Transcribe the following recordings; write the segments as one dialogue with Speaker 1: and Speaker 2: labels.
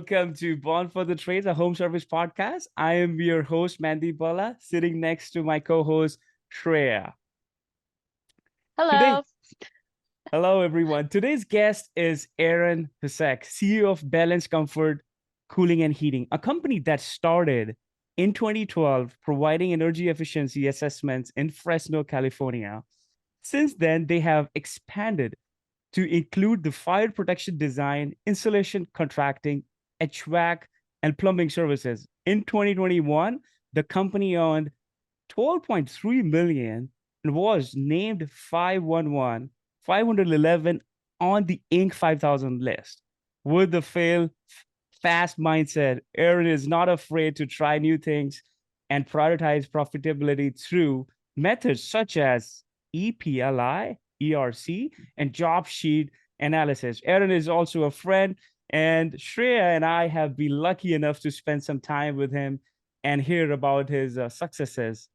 Speaker 1: welcome to Born for the Trades, a home service podcast. I am your host, Mandy Bala, sitting next to my co-host, Shreya. Today,
Speaker 2: Hello.
Speaker 1: hello everyone. Today's guest is Aaron Husak, CEO of Balance Comfort Cooling and Heating, a company that started in 2012 providing energy efficiency assessments in Fresno, California. Since then, they have expanded to include the fire protection design, installation contracting, HVAC, and plumbing services. In 2021, the company earned 12.3 million and was named 511 on the Inc. 5000 list. With the fast mindset, Aaron is not afraid to try new things and prioritize profitability through methods such as EPLI, ERC, and job sheet analysis. Aaron is also a friend, and Shreya and I have been lucky enough to spend some time with him and hear about his successes.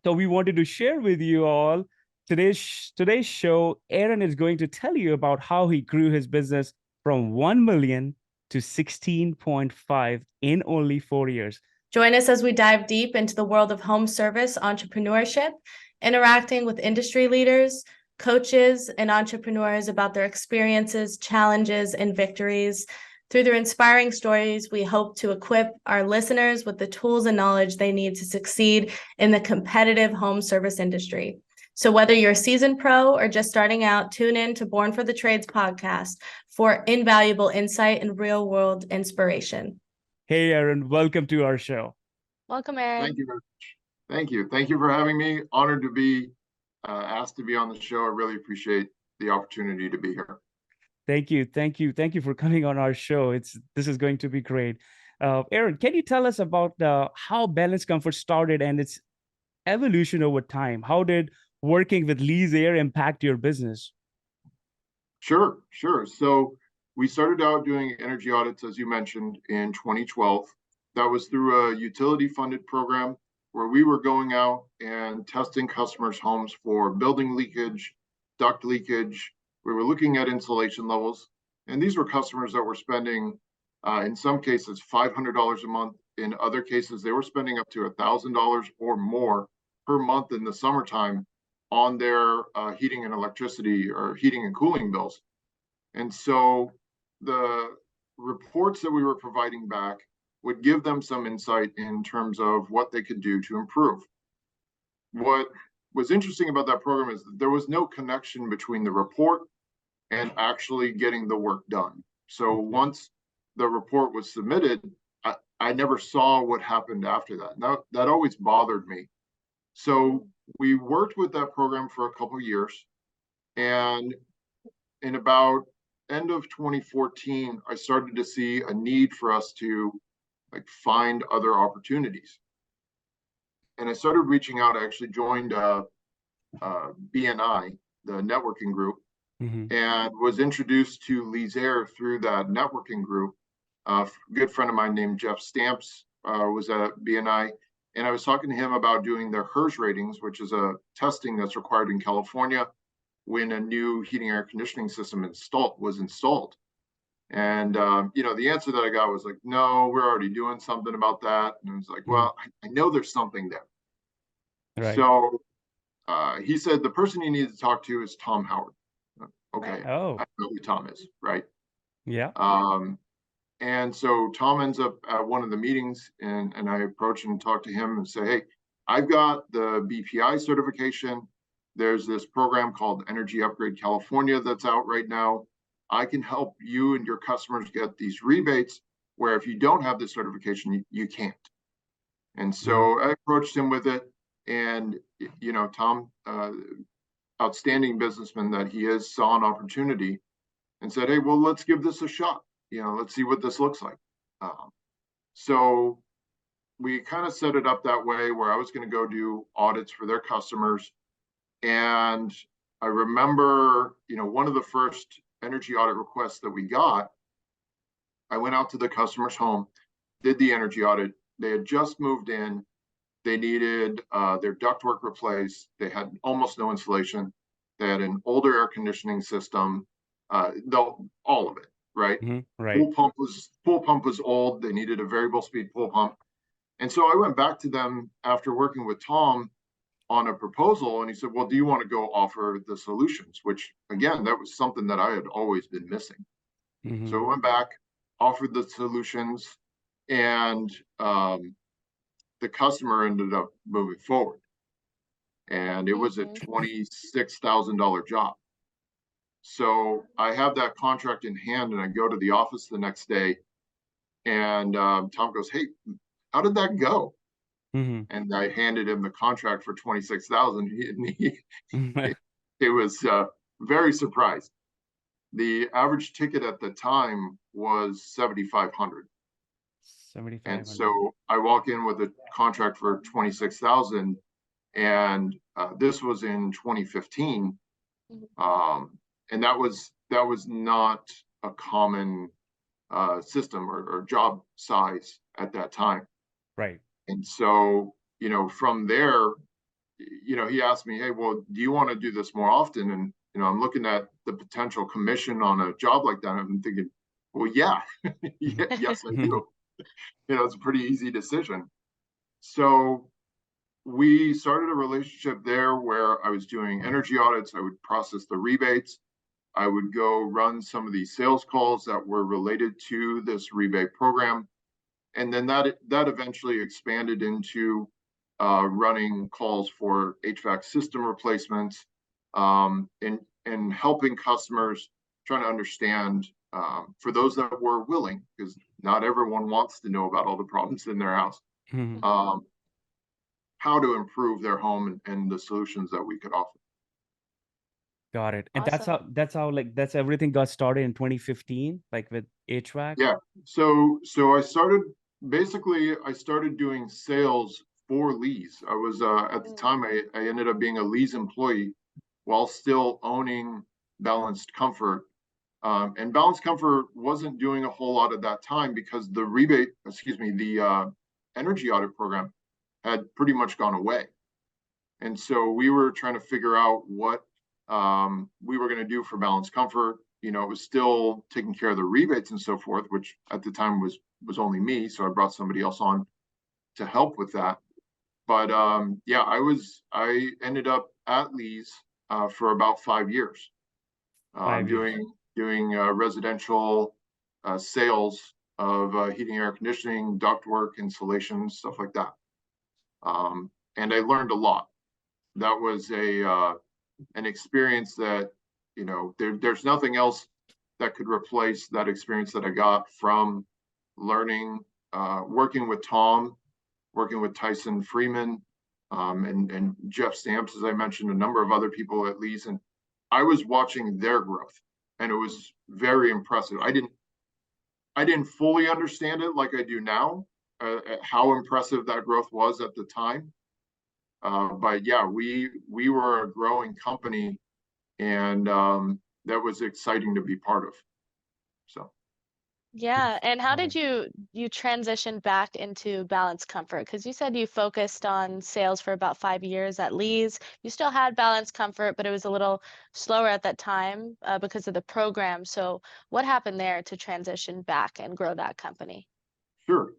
Speaker 1: So we wanted to share with you all today's show. Aaron is going to tell you about how he grew his business from 1 million to 16.5 in only 4 years.
Speaker 2: Join us as we dive deep into the world of home service entrepreneurship, interacting with industry leaders, coaches, and entrepreneurs about their experiences, challenges, and victories. Through their inspiring stories, we hope to equip our listeners with the tools and knowledge they need to succeed in the competitive home service industry. So whether you're a seasoned pro or just starting out, tune in to Born for the Trades podcast for invaluable insight and real-world inspiration.
Speaker 1: Hey, Aaron, welcome to our show.
Speaker 2: Welcome, Aaron.
Speaker 3: Thank you very much. Thank you. Thank you for having me. Honored to be asked to be on the show. I really appreciate the opportunity to be here.
Speaker 1: Thank you for coming on our show. This is going to be great. Aaron, can you tell us about how Balance Comfort started and its evolution over time? How did working with Lease Air impact your business?
Speaker 3: Sure. So we started out doing energy audits, as you mentioned, in 2012. That was through a utility-funded program where we were going out and testing customers' homes for building leakage, duct leakage. We were looking at insulation levels, and these were customers that were spending, in some cases, $500 a month. In other cases, they were spending up to $1,000 or more per month in the summertime on their heating and electricity or heating and cooling bills. And so the reports that we were providing back would give them some insight in terms of what they could do to improve. What was interesting about that program is that there was no connection between the report and actually getting the work done. So once the report was submitted, I never saw what happened after that. Now, that always bothered me. So we worked with that program for a couple of years, and in about end of 2014, I started to see a need for us to find other opportunities. And I started reaching out. I actually joined BNI, the networking group, and was introduced to Lease Air through that networking group. A good friend of mine named Jeff Stamps was at BNI, and I was talking to him about doing their HERS ratings, which is a testing that's required in California when a new heating air conditioning system was installed. And the answer that I got was like, no, we're already doing something about that. And I was like, well, I know there's something there. Right. So he said the person you need to talk to is Tom Howard. Okay. Oh. I know who Tom is, right?
Speaker 1: Yeah.
Speaker 3: And so Tom ends up at one of the meetings, and I approach and talk to him and say, hey, I've got the BPI certification. There's this program called Energy Upgrade California that's out right now. I can help you and your customers get these rebates where if you don't have this certification, you can't. And so I approached him with it, and Tom, outstanding businessman that he is, saw an opportunity and said, hey, well, let's give this a shot. Let's see what this looks like. So we kind of set it up that way where I was going to go do audits for their customers. And I remember, one of the first energy audit requests that we got, I went out to the customer's home, did the energy audit. They had just moved in. They needed their ductwork replaced. They had almost no insulation. They had an older air conditioning system, all of it, right?
Speaker 1: Right.
Speaker 3: Pool pump was old. They needed a variable speed pool pump. And so I went back to them after working with Tom on a proposal, and he said, well, do you want to go offer the solutions? Which, again, that was something that I had always been missing. So I went back, offered the solutions, and the customer ended up moving forward. And it was a $26,000 job. So I have that contract in hand, and I go to the office the next day, and Tom goes, hey, how did that go? And I handed him the contract for 26,000. It was very surprised. The average ticket at the time was 7,500.
Speaker 1: 7,500.
Speaker 3: And so I walk in with a contract for 26,000, and this was in 2015. And that was not a common system or job size at that time.
Speaker 1: Right.
Speaker 3: And so, you know, from there, you know, he asked me, hey, well, do you want to do this more often? And, you know, I'm looking at the potential commission on a job like that. I'm thinking, well, yeah, yes, I do. You know, it's a pretty easy decision. So we started a relationship there where I was doing energy audits. I would process the rebates. I would go run some of these sales calls that were related to this rebate program. And then that eventually expanded into running calls for HVAC system replacements, and helping customers trying to understand, for those that were willing, because not everyone wants to know about all the problems in their house, how to improve their home and the solutions that we could offer.
Speaker 1: Got it. And
Speaker 2: Awesome.
Speaker 1: that's everything got started in 2015, like with HVAC.
Speaker 3: Yeah. So I started doing sales for Lee's. I was at the time I ended up being a Lee's employee while still owning Balanced Comfort. And Balanced Comfort wasn't doing a whole lot at that time because the energy audit program had pretty much gone away. And so we were trying to figure out what we were going to do for Balanced Comfort. You know, it was still taking care of the rebates and so forth, which at the time was only me. So I brought somebody else on to help with that. But yeah, I ended up at Lee's for about 5 years,
Speaker 1: 5 years.
Speaker 3: doing residential sales of heating, air conditioning, ductwork, insulation, stuff like that. And I learned a lot. That was an experience that, you know, there's nothing else that could replace that experience that I got from learning, working with Tom, working with Tyson Freeman, and Jeff Stamps, as I mentioned, a number of other people at Lee's, and I was watching their growth, and it was very impressive. I didn't fully understand it like I do now, how impressive that growth was at the time. But yeah, we were a growing company, and that was exciting to be part of. So
Speaker 2: Yeah. And how did you transition back into Balanced Comfort? Because you said you focused on sales for about 5 years at Lee's. You still had Balanced Comfort, but it was a little slower at that time because of the program. So what happened there to transition back and grow that company?
Speaker 3: sure.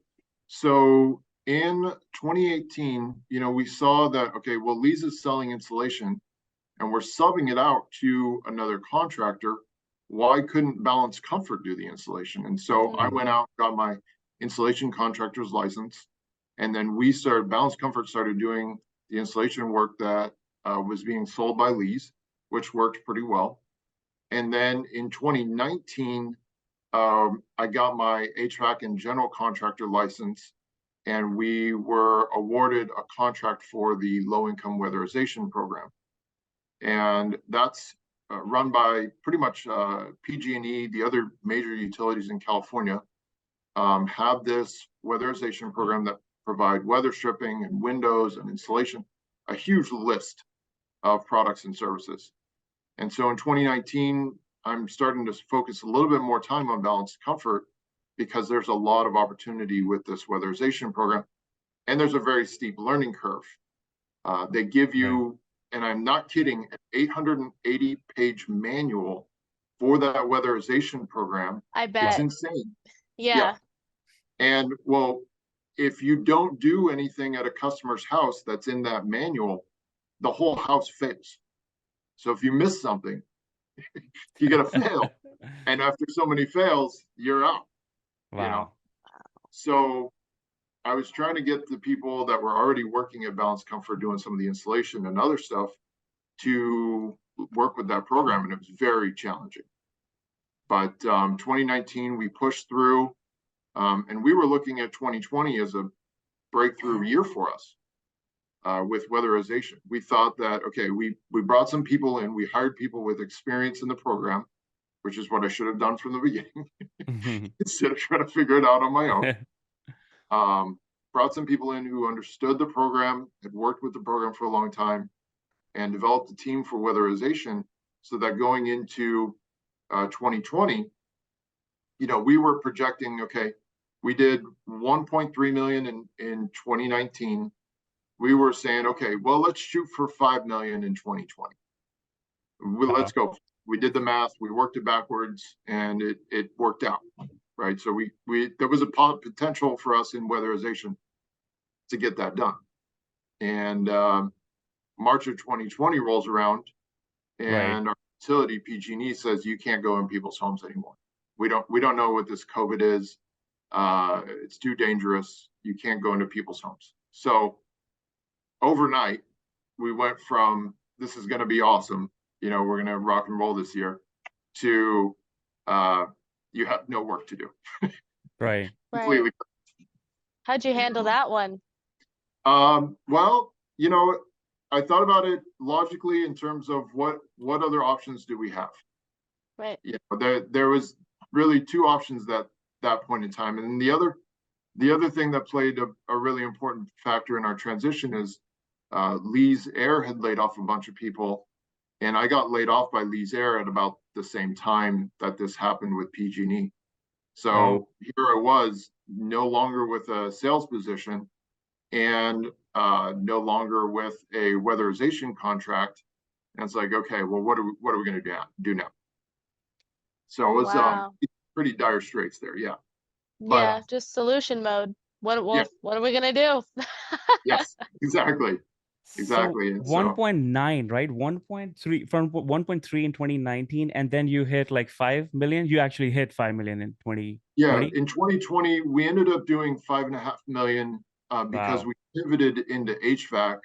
Speaker 3: So in 2018, you know, we saw that, okay, well, Lee's is selling insulation and we're subbing it out to another contractor. Why couldn't Balanced Comfort do the installation? And so I went out, got my installation contractor's license, and then Balanced Comfort started doing the installation work that was being sold by Lee's, which worked pretty well. And then in 2019, I got my HVAC and general contractor license, and we were awarded a contract for the low-income weatherization program. And that's run by pretty much PG&E, the other major utilities in California, have this weatherization program that provide weather stripping and windows and insulation, a huge list of products and services. And so in 2019, I'm starting to focus a little bit more time on Balanced Comfort because there's a lot of opportunity with this weatherization program. And there's a very steep learning curve. They give you, and I'm not kidding, an 880-page manual for that weatherization program.
Speaker 2: I
Speaker 3: It's
Speaker 2: bet.
Speaker 3: insane.
Speaker 2: Yeah.
Speaker 3: And well, if you don't do anything at a customer's house that's in that manual, the whole house fails. So if you miss something, you get a fail. And after so many fails, you're out, you know?
Speaker 1: Wow.
Speaker 3: So I was trying to get the people that were already working at Balanced Comfort doing some of the installation and other stuff to work with that program, and it was very challenging. But 2019, we pushed through, and we were looking at 2020 as a breakthrough year for us with weatherization. We thought that, okay, we brought some people in, we hired people with experience in the program, which is what I should have done from the beginning instead of trying to figure it out on my own. Brought some people in who understood the program, had worked with the program for a long time, and developed a team for weatherization so that going into 2020, we were projecting, okay, we did 1.3 million in 2019. We were saying, okay, well, let's shoot for 5 million in 2020. Let's go. We did the math, we worked it backwards, and it worked out, right? So there was a potential for us in weatherization to get that done. And March of 2020 rolls around, and our utility PG&E says you can't go in people's homes anymore. We don't know what this COVID is. It's too dangerous. You can't go into people's homes. So overnight, we went from this is going to be awesome, we're going to rock and roll this year, to you have no work to do.
Speaker 1: Right.
Speaker 3: Completely.
Speaker 2: How'd you handle that one?
Speaker 3: Well, I thought about it logically in terms of what other options do we have?
Speaker 2: Right.
Speaker 3: There was really two options that point in time. And the other thing that played a really important factor in our transition is Lee's Air had laid off a bunch of people, and I got laid off by Lee's Air at about the same time that this happened with PG&E. So here I was, no longer with a sales position, and no longer with a weatherization contract. And it's like, okay, well, what are we going to do now? So it was pretty dire straits there. Yeah.
Speaker 2: Yeah, just solution mode. What are we gonna do?
Speaker 3: Yes, exactly.
Speaker 1: Exactly. So 1.9, right? 1.3 from 1.3 in 2019, and then you hit like 5 million. You actually hit 5 million in 2020.
Speaker 3: Yeah, in 2020, we ended up doing 5.5 million because we pivoted into HVAC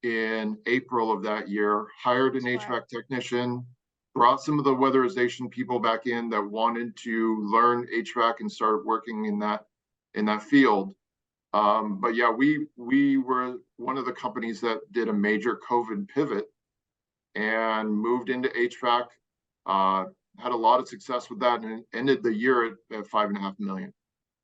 Speaker 3: in April of that year, hired an HVAC technician, brought some of the weatherization people back in that wanted to learn HVAC and start working in that field. But yeah, we were one of the companies that did a major COVID pivot and moved into HVAC. Had a lot of success with that and ended the year at 5.5 million.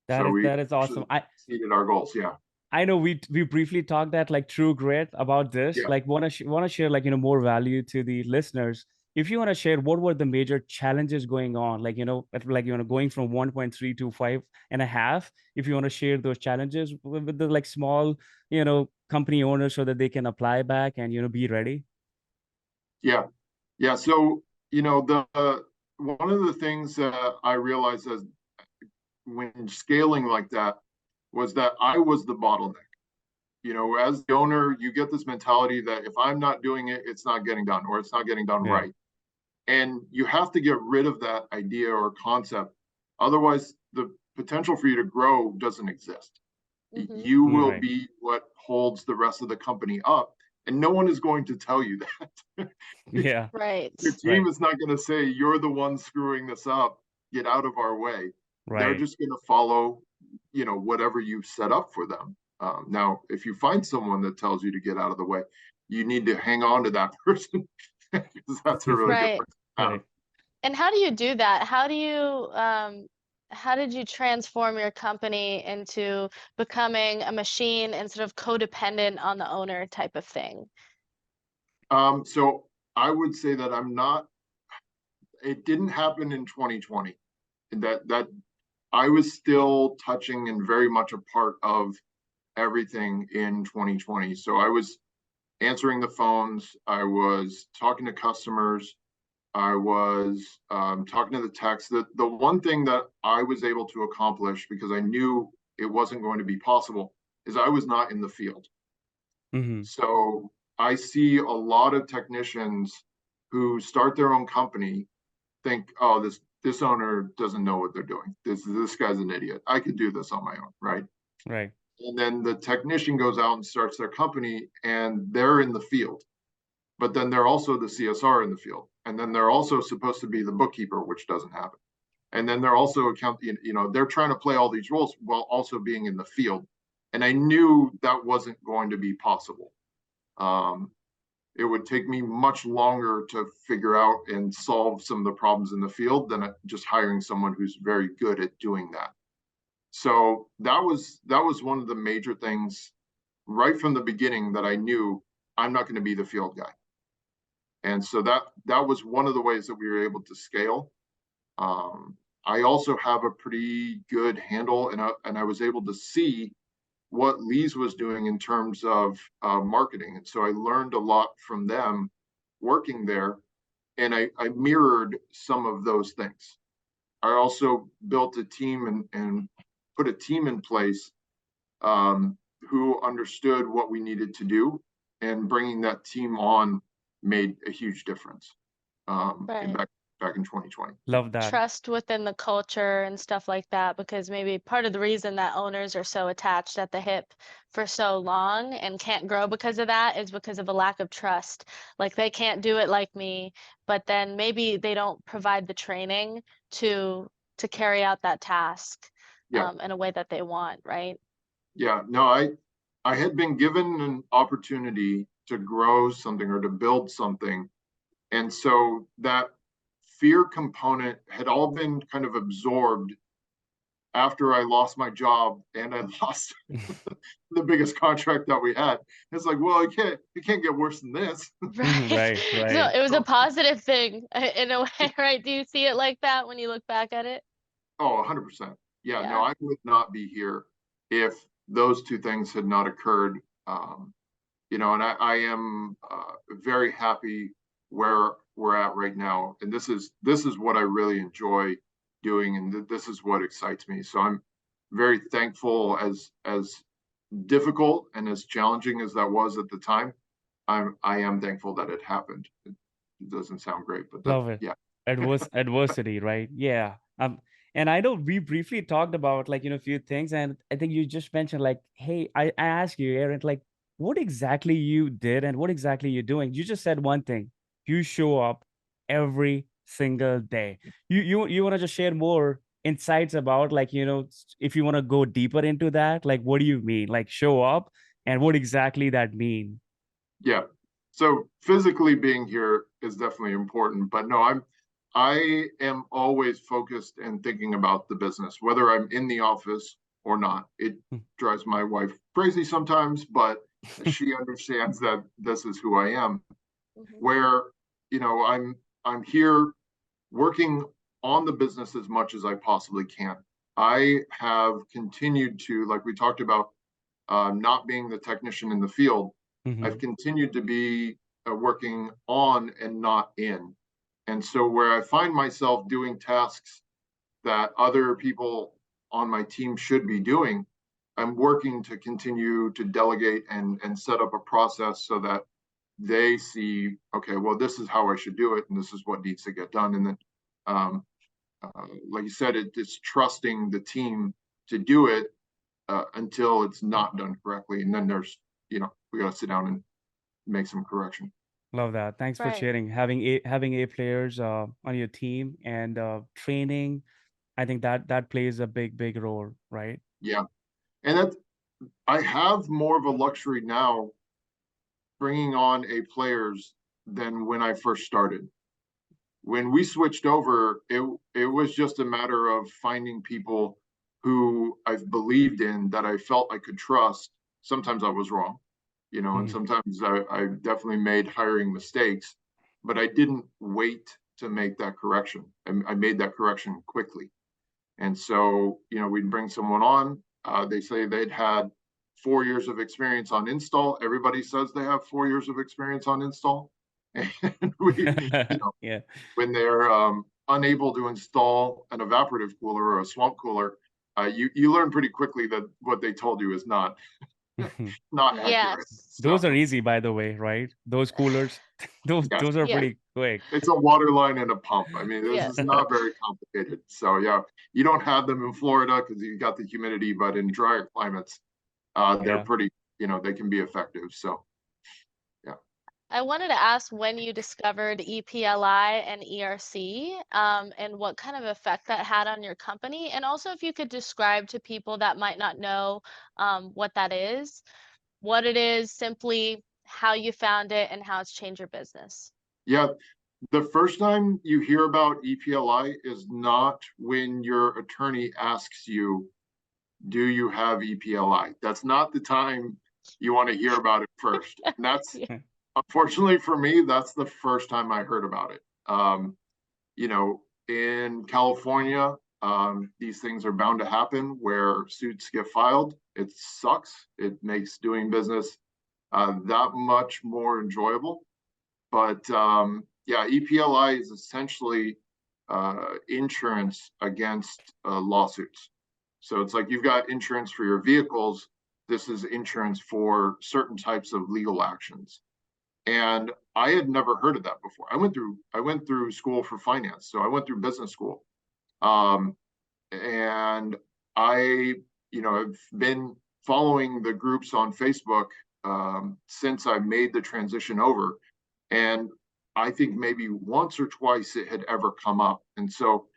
Speaker 1: That is awesome. I
Speaker 3: exceeded our goals. Yeah.
Speaker 1: I know we briefly talked that like True Grit about this.
Speaker 3: Yeah.
Speaker 1: Like want to share like more value to the listeners. If you want to share what were the major challenges going on, like going from 1.3 to 5.5. If you want to share those challenges with the like small company owners so that they can apply back and be ready.
Speaker 3: Yeah. So one of the things that I realized as when scaling like that was that I was the bottleneck. As the owner, you get this mentality that if I'm not doing it, it's not getting done, or it's not getting done right. And you have to get rid of that idea or concept. Otherwise, the potential for you to grow doesn't exist. Mm-hmm. You will be what holds the rest of the company up. And no one is going to tell you that.
Speaker 1: Yeah.
Speaker 2: Right.
Speaker 3: Your team is not going to say, you're the one screwing this up. Get out of our way. Right. They're just going to follow, whatever you've set up for them. Now, if you find someone that tells you to get out of the way, you need to hang on to that person because that's a really good person.
Speaker 2: Right. And how do you do that? How did you transform your company into becoming a machine instead of codependent on the owner type of thing?
Speaker 3: So I would say that it didn't happen in 2020. That I was still touching and very much a part of everything in 2020. So I was answering the phones, I was talking to customers, I was talking to the techs. The one thing that I was able to accomplish, because I knew it wasn't going to be possible, is I was not in the field.
Speaker 1: Mm-hmm.
Speaker 3: So I see a lot of technicians who start their own company, think, oh, this owner doesn't know what they're doing. This guy's an idiot. I could do this on my own, right?
Speaker 1: Right.
Speaker 3: And then the technician goes out and starts their company, and they're in the field, but then they're also the CSR in the field, and then they're also supposed to be the bookkeeper, which doesn't happen. And then they're also they're trying to play all these roles while also being in the field. And I knew that wasn't going to be possible. Um, it would take me much longer to figure out and solve some of the problems in the field than just hiring someone who's very good at doing that. So that was one of the major things right from the beginning, that I knew I'm not going to be the field guy. And so that was one of the ways that we were able to scale. I also have a pretty good handle, and I was able to see what Lee's was doing in terms of marketing. And so I learned a lot from them working there, and I mirrored some of those things. I also built a team and put a team in place who understood what we needed to do, and bringing that team on made a huge difference
Speaker 2: Right.
Speaker 3: back in 2020.
Speaker 1: Love that.
Speaker 2: Trust within the culture and stuff like that, because maybe part of the reason that owners are so attached at the hip for so long and can't grow because of that is because of a lack of trust. Like they can't do it like me, but then maybe they don't provide the training to carry out that task
Speaker 3: Yeah,
Speaker 2: in a way that they want, right?
Speaker 3: yeah. No, I had been given an opportunity to grow something or to build something, and so that fear component had all been kind of absorbed after I lost my job and I lost the biggest contract that we had. It's like, well, it can't get worse than this.
Speaker 1: Mhm.
Speaker 2: Right.
Speaker 1: Right.
Speaker 2: So
Speaker 1: Right.
Speaker 2: it was a
Speaker 3: So,
Speaker 2: positive thing in a way, right? Do you see it like that when you look back at it?
Speaker 3: oh, 100%. Yeah, no,
Speaker 2: Yeah.
Speaker 3: I would not be here if those two things had not occurred. Um, and I am very happy where we're at right now. And this is what I really enjoy doing, and this is what excites me. So I'm very thankful, as difficult and as challenging as that was at the time. I am thankful that it happened. It doesn't sound great, but that,
Speaker 1: Love it.
Speaker 3: yeah.
Speaker 1: Adversity, right? Yeah. And I know we briefly talked about like, a few things, and I think you just mentioned like, hey, I asked you, Aaron, like, what exactly you did and what exactly you're doing. You just said one thing. You show up every single day. You want to just share more insights about like, if you want to go deeper into that, like what do you mean? Like show up and what exactly that mean?
Speaker 3: Yeah. So physically being here is definitely important, but no, I am always focused and thinking about the business, whether I'm in the office or not. It drives my wife crazy sometimes, but she understands that this is who I am.
Speaker 2: Mhm.
Speaker 3: Where, I'm here working on the business as much as I possibly can. I have continued to, like we talked about, not being the technician in the field. I've
Speaker 1: Mm-hmm.
Speaker 3: continued to be working on and not in. And so where I find myself doing tasks that other people on my team should be doing, I'm working to continue to delegate and set up a process so that they see, okay, well, this is how I should do it, and this is what needs to get done. And then, um, like you said, it's trusting the team to do it until it's not done correctly. And then we got to sit down and make some correction.
Speaker 1: Love that. Thanks for
Speaker 2: Right.
Speaker 1: sharing. Having A players on your team and training, I think that plays a big role, right?
Speaker 3: Yeah. And I have more of a luxury now bringing on A players than when I first started. When we switched over, it was just a matter of finding people who I've believed in, that I felt I could trust. Sometimes I was wrong, and
Speaker 1: Mhm.
Speaker 3: sometimes I definitely made hiring mistakes, but I didn't wait to make that correction. I made that correction quickly. And so, we'd bring someone on. They say they'd had 4 years of experience on install. Everybody says they have 4 years of experience on install. And
Speaker 1: Yeah.
Speaker 3: when they're unable to install an evaporative cooler or a swamp cooler, you learn pretty quickly that what they told you is not accurate.
Speaker 2: Yes.
Speaker 1: Those are
Speaker 3: So
Speaker 1: easy, by the way, right? Those coolers, those
Speaker 3: yes,
Speaker 1: those are
Speaker 2: Yeah.
Speaker 1: pretty quick.
Speaker 3: it's a water line and a pump. I mean, this
Speaker 2: Yeah.
Speaker 3: is not very complicated. So yeah, you don't have them in Florida because you got the humidity, but in drier climates, they're
Speaker 1: Yeah.
Speaker 3: pretty, they can be effective. So yeah.
Speaker 2: I wanted to ask when you discovered EPLI and ERC, and what kind of effect that had on your company, and also if you could describe to people that might not know what that is, what it is, simply how you found it, and how it's changed your business.
Speaker 3: Yeah, the first time you hear about EPLI is not when your attorney asks you, do you have EPLI? That's not the time you want to hear about it first. And that's,
Speaker 2: Yeah.
Speaker 3: unfortunately for me, that's the first time I heard about it. In California, these things are bound to happen where suits get filed. It sucks. It makes doing business that much more enjoyable. But yeah, EPLI is essentially insurance against lawsuits. So it's like you've got insurance for your vehicles. This is insurance for certain types of legal actions. And I had never heard of that before. I went through school for finance, so I went through business school. Um, and I, have been following the groups on Facebook since I made the transition over. And I think maybe once or twice it had ever come up. And so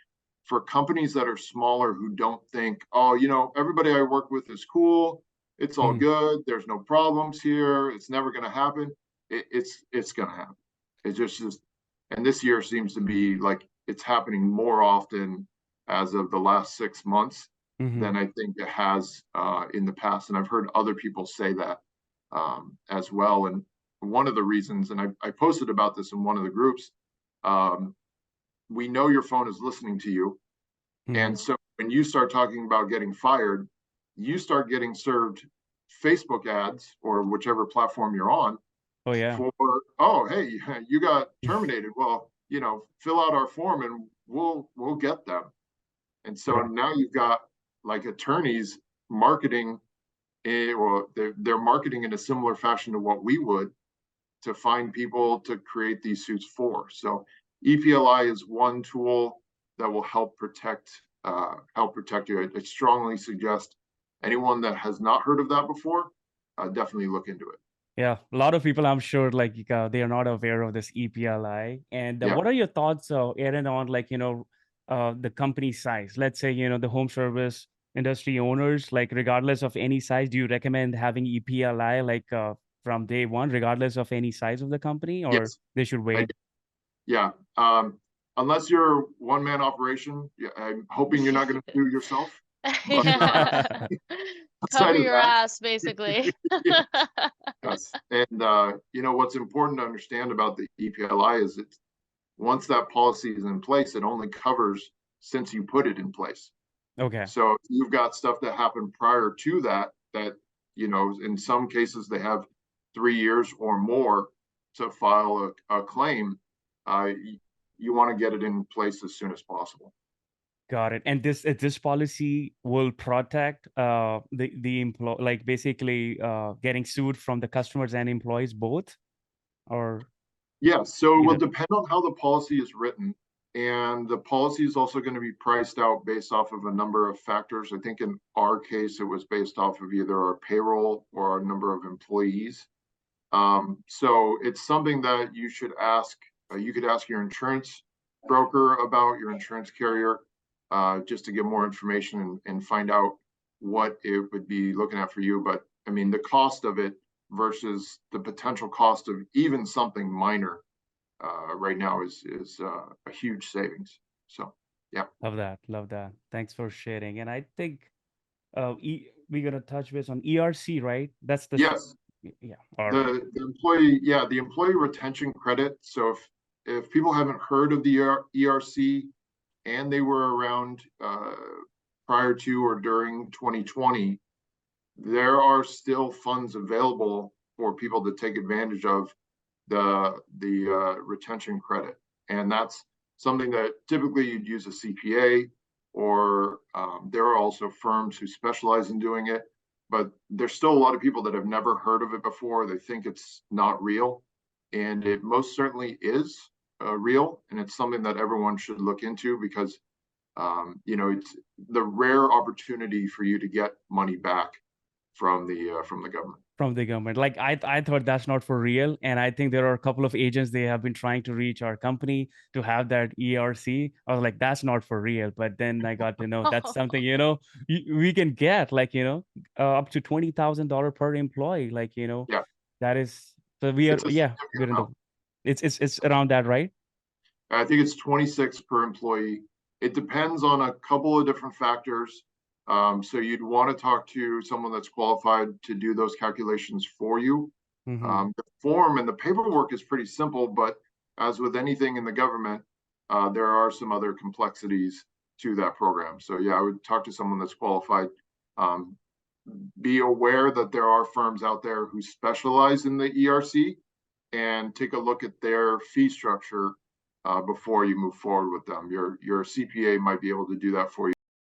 Speaker 3: for companies that are smaller who don't think, oh, everybody I work with is cool, it's all
Speaker 1: Mhm.
Speaker 3: good, there's no problems here, it's never going to happen. It's going to happen. It just, and this year seems to be like it's happening more often as of the last 6 months
Speaker 1: Mhm.
Speaker 3: than I think it has in the past. And I've heard other people say that as well. And one of the reasons, and I posted about this in one of the groups, um, we know your phone is listening to you.
Speaker 1: Mhm.
Speaker 3: And so when you start talking about getting fired, you start getting served Facebook ads or whichever platform you're on
Speaker 1: Oh yeah.
Speaker 3: for, oh, hey, you got terminated. Well, fill out our form and we'll get them. And so
Speaker 1: Right.
Speaker 3: now you've got like attorneys marketing, or they're marketing in a similar fashion to what we would to find people to create these suits for. So EPLI is one tool that will help protect you. I strongly suggest anyone that has not heard of that before, definitely look into it.
Speaker 1: Yeah, a lot of people, I'm sure, like they are not aware of this EPLI. And
Speaker 3: Yeah.
Speaker 1: what are your thoughts, Aaron, on the company size? Let's say the home service industry owners, like regardless of any size, do you recommend having EPLI from day one, regardless of any size of the company, or
Speaker 3: Yes.
Speaker 1: they should
Speaker 3: I,
Speaker 1: wait?
Speaker 3: yeah. Unless you're one man operation, yeah, I'm hoping you're not going to sue yourself. But
Speaker 2: Yeah.
Speaker 3: outside
Speaker 2: Cover
Speaker 3: of
Speaker 2: your
Speaker 3: that,
Speaker 2: ass, basically.
Speaker 3: yes. And what's important to understand about the EPLI is that once that policy is in place, it only covers since you put it in place.
Speaker 1: Okay.
Speaker 3: So if you've got stuff that happened prior to that in some cases they have 3 years or more to file a claim. You want to get it in place as soon as possible.
Speaker 1: Got it. And this policy will protect the employee, like basically getting sued from the customers and employees both, or
Speaker 3: Yeah, so it will
Speaker 1: either.
Speaker 3: depend on how the policy is written. And the policy is also going to be priced out based off of a number of factors. I think in our case, it was based off of either our payroll or our number of employees. So it's something that you should ask. You could ask your insurance broker about, your insurance carrier, just to get more information and find out what it would be looking at for you. But I mean, the cost of it versus the potential cost of even something minor right now is a huge savings. So yeah.
Speaker 1: Love that. Love that. Thanks for sharing. And I think we're gonna touch base on ERC, right? That's
Speaker 3: Yes.
Speaker 1: yeah. All right.
Speaker 3: The employee retention credit. So if people haven't heard of the ERC and they were around prior to or during 2020, there are still funds available for people to take advantage of the retention credit, and that's something that typically you'd use a CPA, or there are also firms who specialize in doing it, but there's still a lot of people that have never heard of it before. They think it's not real, and it most certainly is real, and it's something that everyone should look into because it's the rare opportunity for you to get money back from the government.
Speaker 1: From the government. Like I thought that's not for real. And I think there are a couple of agents, they have been trying to reach our company to have that ERC. I was like, that's not for real. But then I got to know that's something, we can get like, up to $20,000 per employee. Like,
Speaker 3: Yeah,
Speaker 1: that is, so we are,
Speaker 3: it's a
Speaker 1: yeah,
Speaker 3: significant
Speaker 1: we're in the,
Speaker 3: amount.
Speaker 1: it's around that, right?
Speaker 3: I think it's 26 per employee. It depends on a couple of different factors. So you'd want to talk to someone that's qualified to do those calculations for you.
Speaker 1: Mm-hmm.
Speaker 3: The form and the paperwork is pretty simple, but as with anything in the government, there are some other complexities to that program. So yeah, I would talk to someone that's qualified. Be aware that there are firms out there who specialize in the ERC, and take a look at their fee structure before you move forward with them. Your CPA might be able to do that for you.